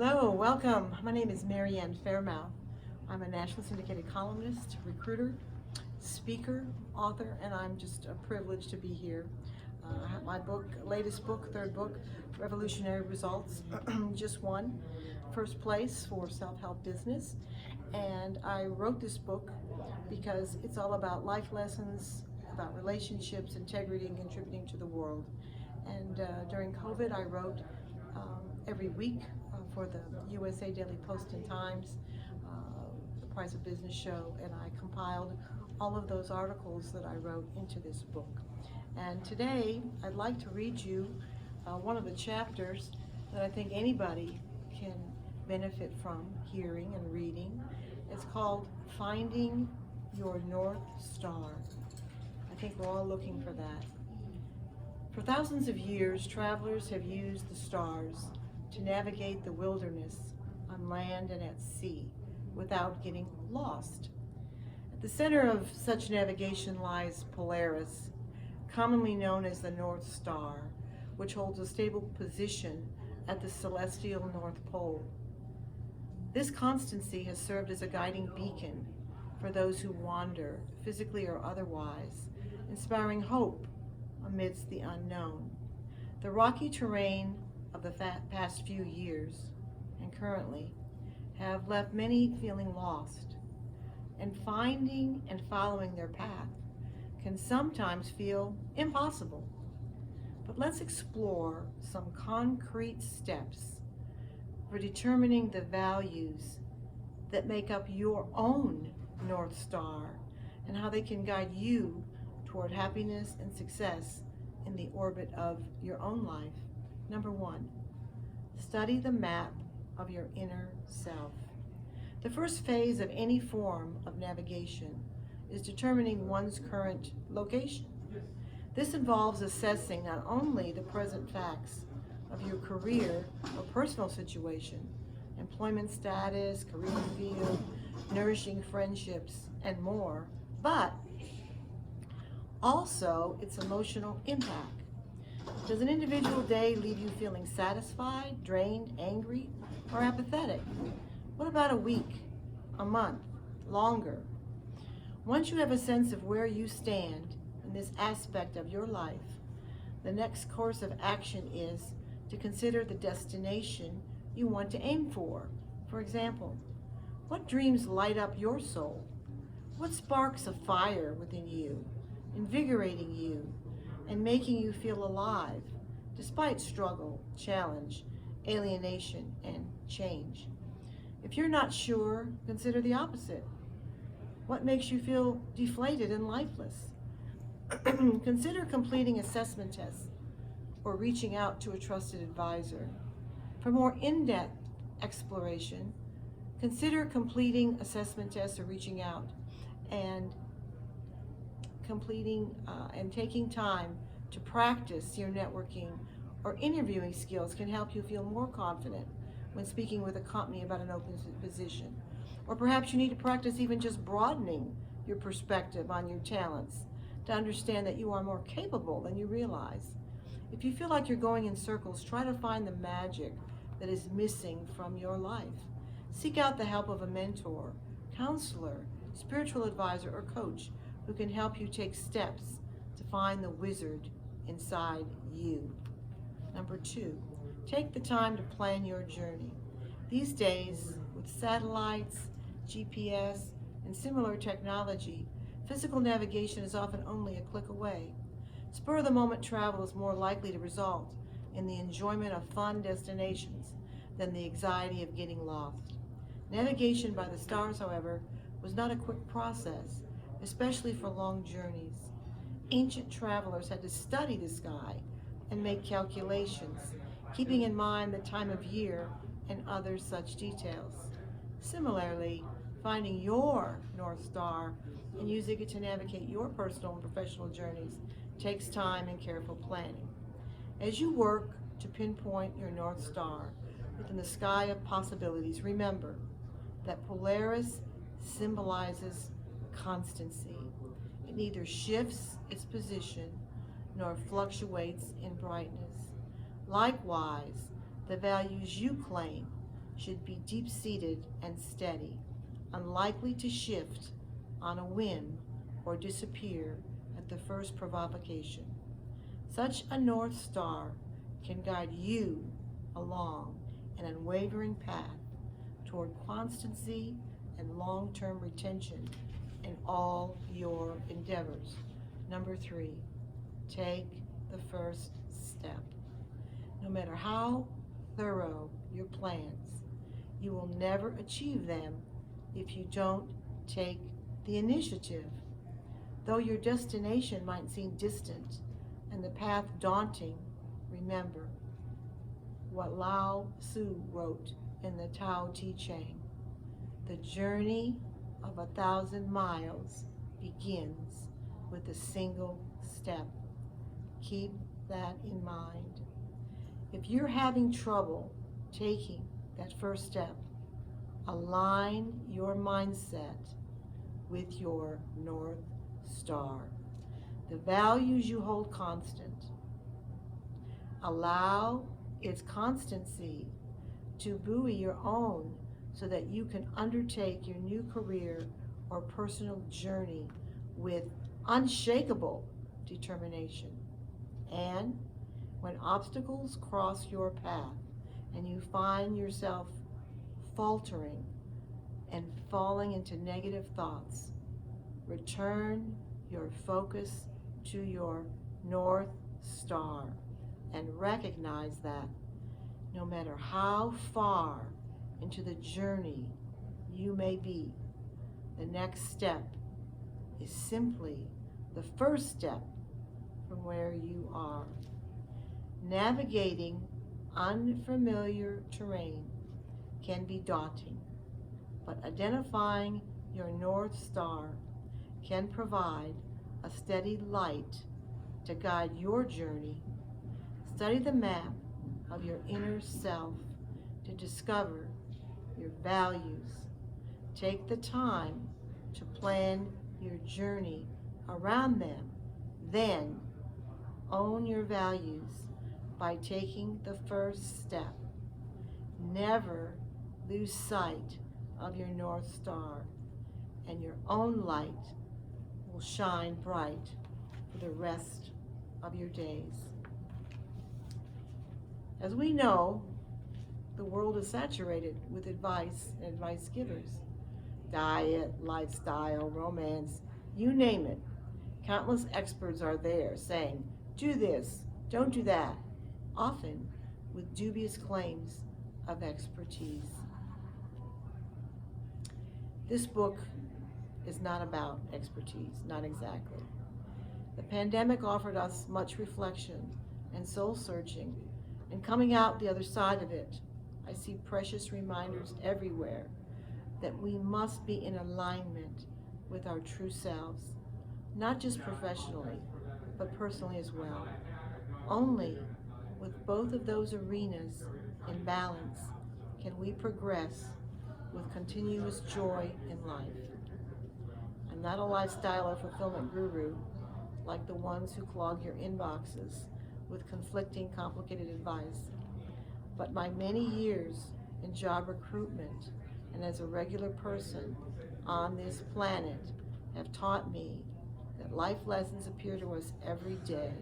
Hello, welcome. My name is Marianne Faremouth. I'm a nationally syndicated columnist, recruiter, speaker, author, and I'm just privileged to be here. I have my book, latest book, third book, Revolutionary Results, just won first place for self-help business. And I wrote this book because it's all about life lessons, about relationships, integrity, and contributing to the world. And during COVID, I wrote every week for the USA Daily Post and Times, the Price of Business show, and I compiled all of those articles that I wrote into this book. And today, I'd like to read you one of the chapters that I think anybody can benefit from hearing and reading. It's called Finding Your North Star. I think we're all looking for that. For thousands of years, travelers have used the stars to navigate the wilderness on land and at sea without getting lost. At the center of such navigation lies Polaris, commonly known as the North Star, which holds a stable position at the celestial North Pole. This constancy has served as a guiding beacon for those who wander, physically or otherwise, inspiring hope amidst the unknown. The rocky terrain of the past few years and currently have left many feeling lost, and finding and following their path can sometimes feel impossible. But let's explore some concrete steps for determining the values that make up your own North Star and how they can guide you toward happiness and success in the orbit of your own life. Number one, study the map of your inner self. The first phase of any form of navigation is determining one's current location. This involves assessing not only the present facts of your career or personal situation, employment status, career field, nourishing friendships, and more, but also its emotional impact. Does an individual day leave you feeling satisfied, drained, angry, or apathetic? What about a week, a month, longer? Once you have a sense of where you stand in this aspect of your life, the next course of action is to consider the destination you want to aim for. For example, what dreams light up your soul? What sparks a fire within you, invigorating you, and making you feel alive, despite struggle, challenge, alienation, and change? If you're not sure, consider the opposite. What makes you feel deflated and lifeless? Consider completing assessment tests or reaching out to a trusted advisor. For more in-depth exploration, consider completing assessment tests or reaching out and completing and taking time to practice your networking or interviewing skills can help you feel more confident when speaking with a company about an open position. Or perhaps you need to practice even just broadening your perspective on your talents to understand that you are more capable than you realize. If you feel like you're going in circles, try to find the magic that is missing from your life. Seek out the help of a mentor, counselor, spiritual advisor, or coach who can help you take steps to find the wizard inside you. Number two, take the time to plan your journey. These days, with satellites, GPS, and similar technology, physical navigation is often only a click away. Spur-of-the-moment travel is more likely to result in the enjoyment of fun destinations than the anxiety of getting lost. Navigation by the stars, however, was not a quick process, especially for long journeys. Ancient travelers had to study the sky and make calculations, keeping in mind the time of year and other such details. Similarly, finding your North Star and using it to navigate your personal and professional journeys takes time and careful planning. As you work to pinpoint your North Star within the sky of possibilities, remember that Polaris symbolizes constancy. It neither shifts its position nor fluctuates in brightness. Likewise, the values you claim should be deep-seated and steady, unlikely to shift on a whim or disappear at the first provocation. Such a North Star can guide you along an unwavering path toward constancy and long-term retention in all your endeavors. Number 3, take the first step. No matter how thorough your plans, you will never achieve them if you don't take the initiative. Though your destination might seem distant and the path daunting, remember what Lao Tzu wrote in the Tao Te Ching. The journey of 1,000 miles begins with a single step. Keep that in mind. If you're having trouble taking that first step, align your mindset with your North Star. The values you hold constant. Allow its constancy to buoy your own so that you can undertake your new career or personal journey with unshakable determination. And when obstacles cross your path and you find yourself faltering and falling into negative thoughts, return your focus to your North Star and recognize that no matter how far into the journey you may be, the next step is simply the first step from where you are. Navigating unfamiliar terrain can be daunting, but identifying your North Star can provide a steady light to guide your journey. Study the map of your inner self to discover your values. Take the time to plan your journey around them. Then own your values by taking the first step. Never lose sight of your North Star, and your own light will shine bright for the rest of your days. As we know, the world is saturated with advice and advice givers. Diet, lifestyle, romance, you name it. Countless experts are there saying, do this, don't do that, often with dubious claims of expertise. This book is not about expertise, not exactly. The pandemic offered us much reflection and soul searching, and coming out the other side of it, I see precious reminders everywhere that we must be in alignment with our true selves, not just professionally, but personally as well. Only with both of those arenas in balance can we progress with continuous joy in life. I'm not a lifestyle or fulfillment guru like the ones who clog your inboxes with conflicting, complicated advice, but my many years in job recruitment and as a regular person on this planet have taught me that life lessons appear to us every day.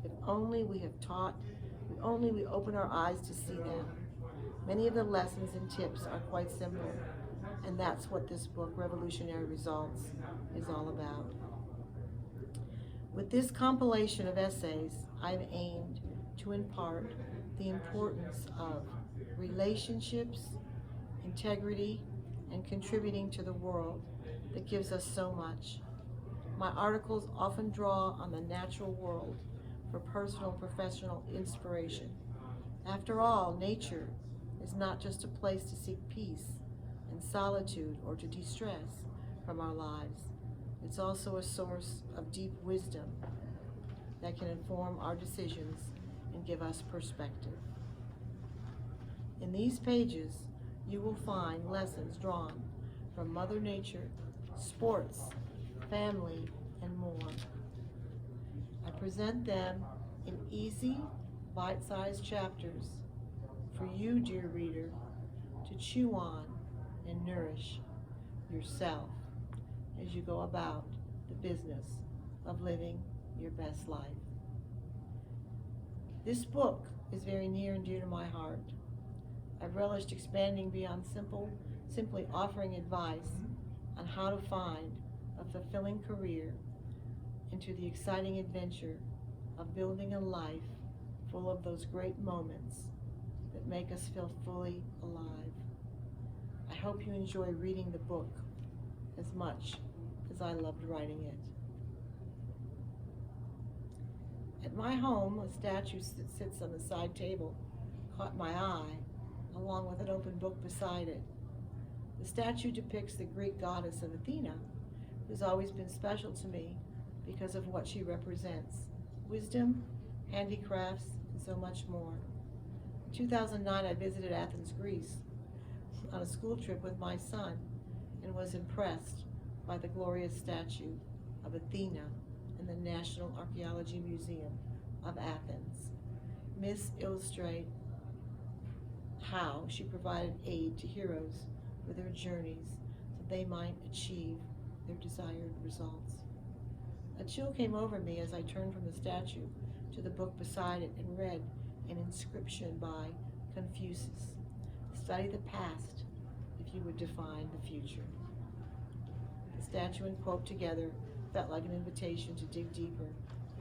If only we open our eyes to see them. Many of the lessons and tips are quite simple, and that's what this book, Revolutionary Results, is all about. With this compilation of essays, I've aimed to impart the importance of relationships, integrity, and contributing to the world that gives us so much. My articles often draw on the natural world for personal and professional inspiration. After all, nature is not just a place to seek peace and solitude or to de-stress from our lives. It's also a source of deep wisdom that can inform our decisions and give us perspective. In these pages, you will find lessons drawn from Mother Nature, sports, family, and more. I present them in easy, bite-sized chapters for you, dear reader, to chew on and nourish yourself as you go about the business of living your best life. This book is very near and dear to my heart. I've relished expanding beyond simply offering advice on how to find a fulfilling career into the exciting adventure of building a life full of those great moments that make us feel fully alive. I hope you enjoy reading the book as much as I loved writing it. At my home, a statue that sits on the side table caught my eye, along with an open book beside it. The statue depicts the Greek goddess of Athena, who's always been special to me because of what she represents: wisdom, handicrafts, and so much more. In 2009, I visited Athens, Greece, on a school trip with my son and was impressed by the glorious statue of Athena in the National Archaeology Museum of Athens. Myths illustrate how she provided aid to heroes with their journeys so they might achieve their desired results. A chill came over me as I turned from the statue to the book beside it and read an inscription by Confucius: "Study the past if you would define the future." The statue and quote together felt like an invitation to dig deeper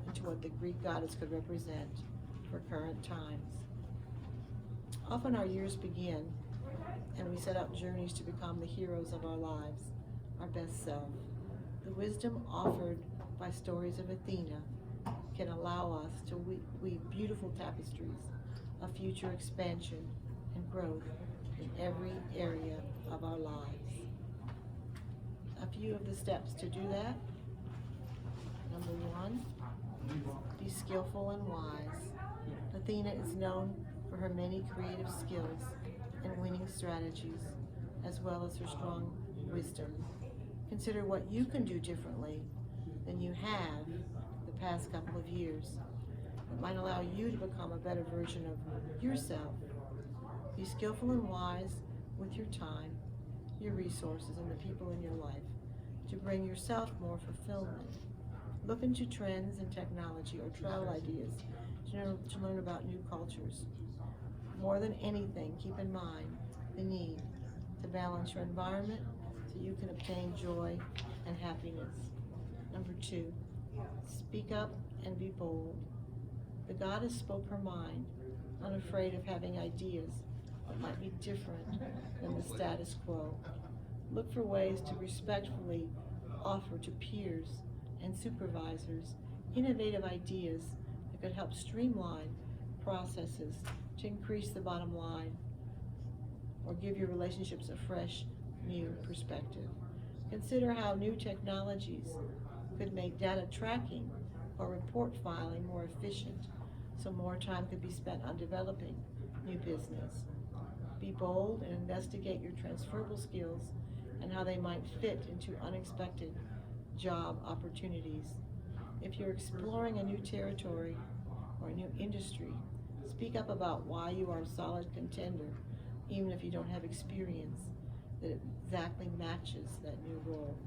into what the Greek goddess could represent for current times. Often our years begin and we set out journeys to become the heroes of our lives, our best self. The wisdom offered by stories of Athena can allow us to weave beautiful tapestries of future expansion and growth in every area of our lives. A few of the steps to do that. Number 1, be skillful and wise. Athena is known for her many creative skills and winning strategies, as well as her strong wisdom. Consider what you can do differently than you have the past couple of years that might allow you to become a better version of yourself. Be skillful and wise with your time, your resources, and the people in your life to bring yourself more fulfillment. Look into trends in technology or travel ideas to learn about new cultures. More than anything, keep in mind the need to balance your environment so you can obtain joy and happiness. Number 2, speak up and be bold. The goddess spoke her mind, unafraid of having ideas that might be different than the status quo. Look for ways to respectfully offer to peers and supervisors innovative ideas that could help streamline processes to increase the bottom line or give your relationships a fresh, new perspective. Consider how new technologies could make data tracking or report filing more efficient, so more time could be spent on developing new business. Be bold and investigate your transferable skills and how they might fit into unexpected job opportunities. If you're exploring a new territory or a new industry, speak up about why you are a solid contender, even if you don't have experience that exactly matches that new role.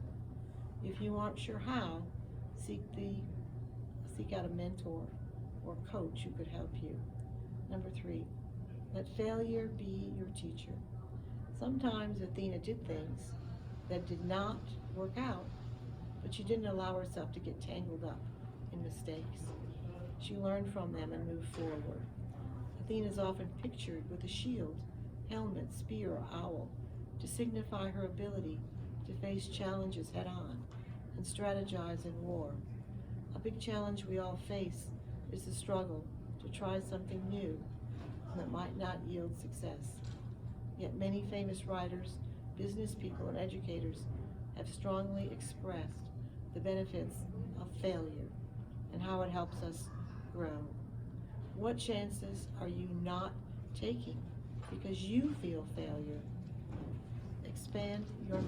If you aren't sure how, seek out a mentor or coach who could help you. Number 3, let failure be your teacher. Sometimes Athena did things that did not work out, but she didn't allow herself to get tangled up in mistakes. She learned from them and moved forward. Athena is often pictured with a shield, helmet, spear, or owl to signify her ability to face challenges head on and strategize in war. A big challenge we all face is the struggle to try something new that might not yield success. Yet many famous writers, business people, and educators have strongly expressed the benefits of failure and how it helps us grow. What chances are you not taking because you feel failure? Expand your